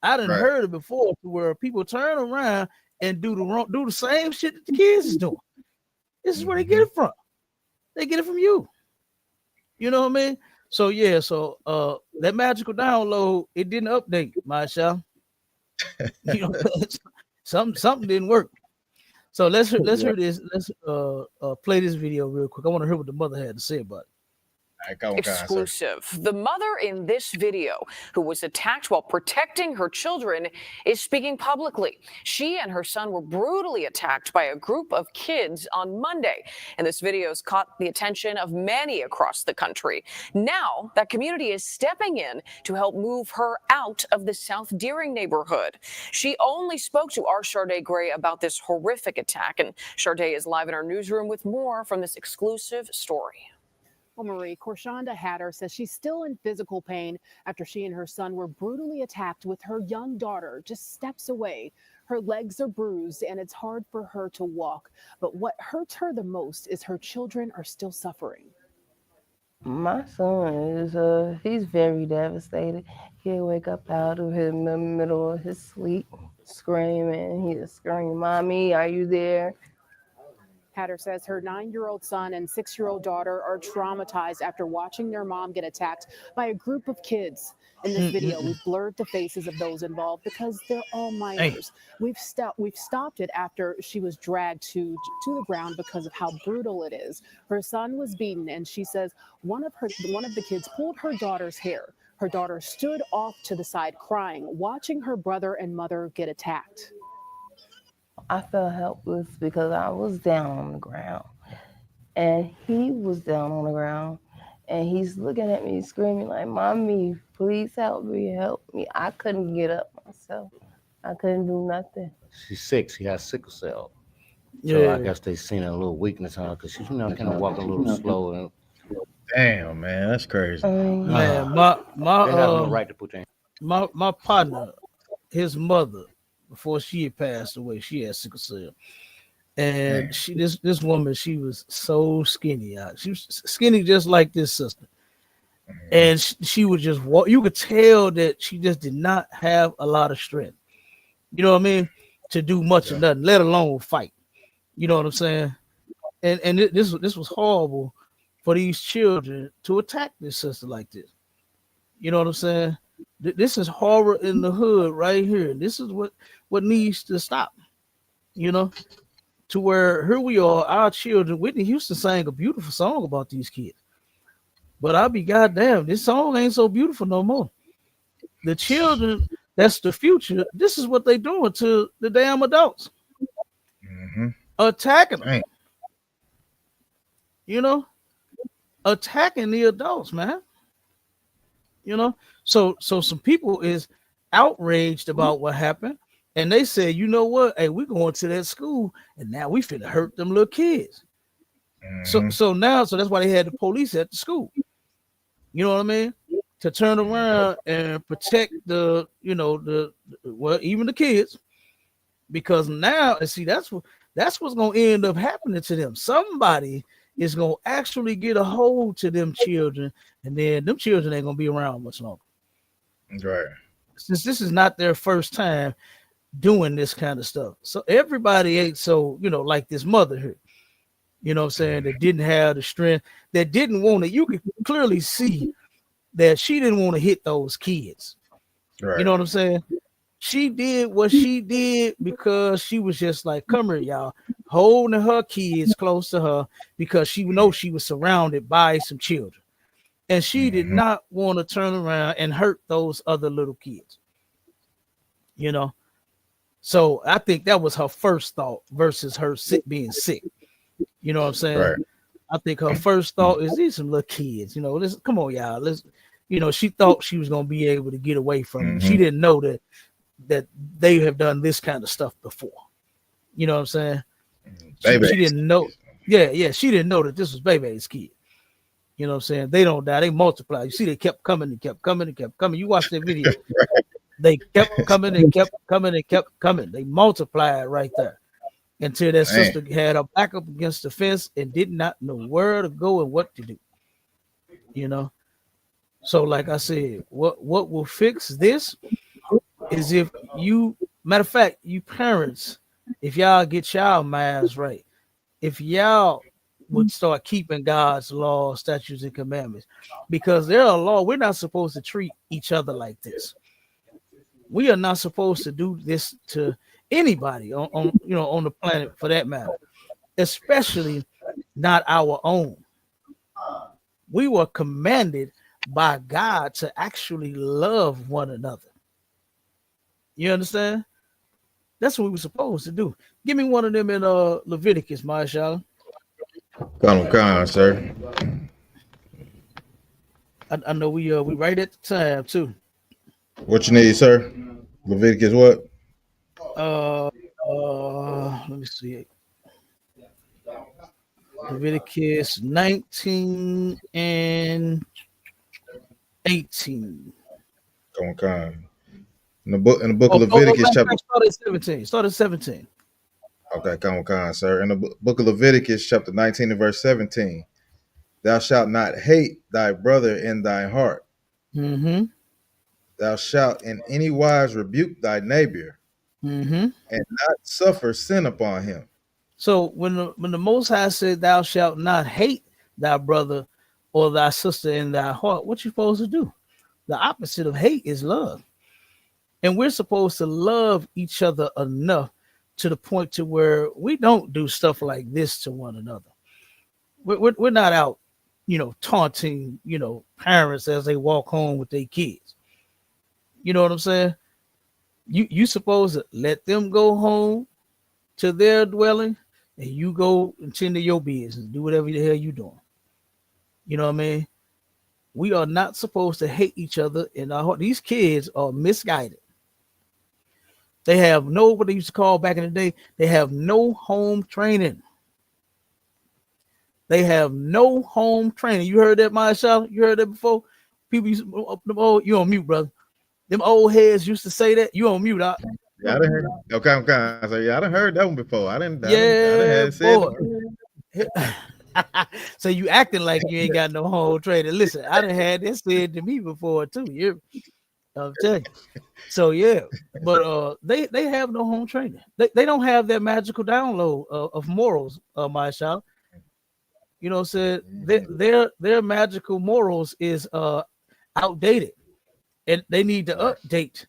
I done heard it before, to where people turn around and do the same shit that the kids is doing. This is where they get it from. They get it from you. You know what I mean? So yeah, that magical download, it didn't update, Michelle. You know, something didn't work. So let's hear this. Let's play this video real quick. I want to hear what the mother had to say about it. Exclusive. The mother in this video, who was attacked while protecting her children, is speaking publicly. She and her son were brutally attacked by a group of kids on Monday, and this video has caught the attention of many across the country. Now, that community is stepping in to help move her out of the South Deering neighborhood. She only spoke to our Sharday Gray about this horrific attack, and Sharday is live in our newsroom with more from this exclusive story. Well, Marie, Korshonda Hatter says she's still in physical pain after she and her son were brutally attacked with her young daughter just steps away. Her legs are bruised and it's hard for her to walk. But what hurts her the most is her children are still suffering. My son is, he's very devastated. He'll wake up out of the middle of his sleep screaming. He'll scream, "Mommy, are you there?" Hatter says her 9-year-old son and 6-year-old daughter are traumatized after watching their mom get attacked by a group of kids. In this video, we've blurred the faces of those involved because they're all minors. We've stopped it after she was dragged to the ground because of how brutal it is. Her son was beaten, and she says one of the kids pulled her daughter's hair. Her daughter stood off to the side crying, watching her brother and mother get attacked. I felt helpless because I was down on the ground and he was down on the ground and he's looking at me screaming like, "Mommy, please help me, help me." I couldn't get up myself. I couldn't do nothing. She's 6. She has sickle cell. So I guess they seen a little weakness on her because she's kind of walking a little slow. And damn, man, that's crazy. Man, they have no right to put their my partner, his mother, before she had passed away, she had sickle cell, and this woman, she was so skinny. She was skinny just like this sister, and she would just walk. You could tell that she just did not have a lot of strength. You know what I mean? To do much of nothing, let alone fight. You know what I'm saying? And this was horrible for these children to attack this sister like this. You know what I'm saying? This is horror in the hood right here. This is what needs to stop, you know, to where here we are, our children. Whitney Houston sang a beautiful song about these kids, but I'll be goddamn, this song ain't so beautiful no more. The children, that's the future. This is what they doing to the damn adults, attacking them, you know, attacking the adults, man. You know, so some people is outraged about what happened, and they said, you know what? Hey, we're going to that school, and now we finna hurt them little kids. So that's why they had the police at the school. You know what I mean? To turn around and protect even the kids, because now, and see, that's what's gonna end up happening to them. Somebody is gonna actually get a hold to them children, and then them children ain't gonna be around much longer. Right. Since this is not their first time doing this kind of stuff. So everybody ain't so, like this mother here, you know what I'm saying, that didn't have the strength, that didn't want to, you could clearly see that she didn't want to hit those kids. Right. You know what I'm saying? She did what she did because she was just like, come here, y'all, holding her kids close to her because she knows she was surrounded by some children. And she did not want to turn around and hurt those other little kids. You know? So I think that was her first thought versus her being sick. You know what I'm saying? Right. I think her first thought is these some little kids. Come on, y'all. She thought she was going to be able to get away from them. She didn't know that they have done this kind of stuff before. You know what I'm saying? Baby. She didn't know. Yeah, she didn't know that this was Bebe's kid. You know what I'm saying? They don't die, they multiply. You see, they kept coming and kept coming and kept coming. You watch that video. They kept coming and kept coming and kept coming. They multiplied right there until that sister had her back up against the fence and did not know where to go and what to do. You know? So, like I said, what will fix this is if you, matter of fact, you parents, if y'all get y'all minds right, if y'all would start keeping God's laws, statutes, and commandments, because they're a law. We're not supposed to treat each other like this. We are not supposed to do this to anybody on the planet, for that matter, especially not our own. We were commanded by God to actually love one another. You understand? That's what we were supposed to do. Give me one of them in Leviticus, Marshall. Come on, sir. I know we right at the time too. What you need, sir? Leviticus what? Let me see. Leviticus 19 and 18. Come on. In the book of Leviticus, chapter. Start at 17. Okay, come on, sir. In the book of Leviticus, chapter 19 and verse 17. Thou shalt not hate thy brother in thy heart. Mm-hmm. Thou shalt in any wise rebuke thy neighbor, and not suffer sin upon him. So when the Most High said, "Thou shalt not hate thy brother or thy sister in thy heart," what you supposed to do? The opposite of hate is love, and we're supposed to love each other enough to the point to where we don't do stuff like this to one another. We're not out, taunting, parents as they walk home with their kids. You know what I'm saying? You supposed to let them go home to their dwelling, and you go and tend to your business, do whatever the hell you doing. You know what I mean? We are not supposed to hate each other in our heart. These kids are misguided. They have what they used to call back in the day, they have no home training. They have no home training. You heard that, Marshall? You heard that before? People used to, you on mute, brother. Them old heads used to say that. You on mute, Doc. Yeah, I done heard. Okay, so yeah, I done heard that one before. I didn't boy. So you acting like you ain't got no home training. Listen, I done had this said to me before too. I'll tell you. So yeah, but they have no home training. They don't have that magical download of morals, my child. You know what I'm saying? Their magical morals is outdated, and they need to update.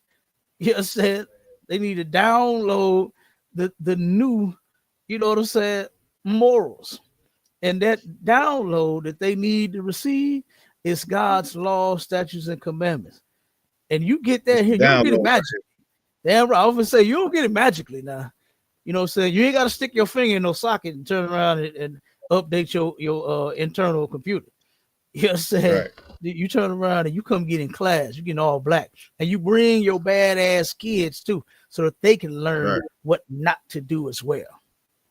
You know what I'm saying? They need to download the new, you know what I'm saying, morals. And that download that they need to receive is God's law, statutes, and commandments. And you get that here, you don't get it magically. Damn right. I often say you don't get it magically now. You know what I'm saying? You ain't got to stick your finger in no socket and turn around and update your internal computer. You know what I'm saying? Right. You turn around and you come get in class, you get all black, and you bring your badass kids too, so that they can learn what not to do as well.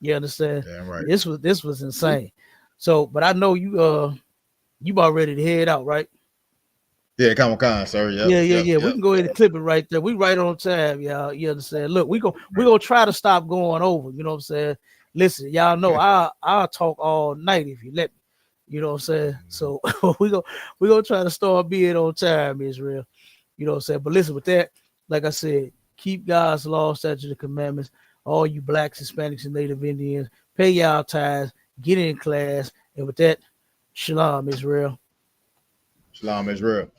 You understand? Damn right. This was insane. So, but I know you about ready to head out, right? Yeah, come on, sir. Yeah. We can go ahead and clip it right there. We right on time, y'all. You understand? Look, we gonna try to stop going over. You know what I'm saying? Listen, y'all know I'll talk all night if you let me. You know what I'm saying? So we gonna try to start being on time, Israel. You know what I'm saying? But listen, with that, like I said, keep God's law, statutes, and commandments. All you blacks, Hispanics, and Native Indians, pay y'all tithes, get in class, and with that, shalom, Israel. Shalom, Israel.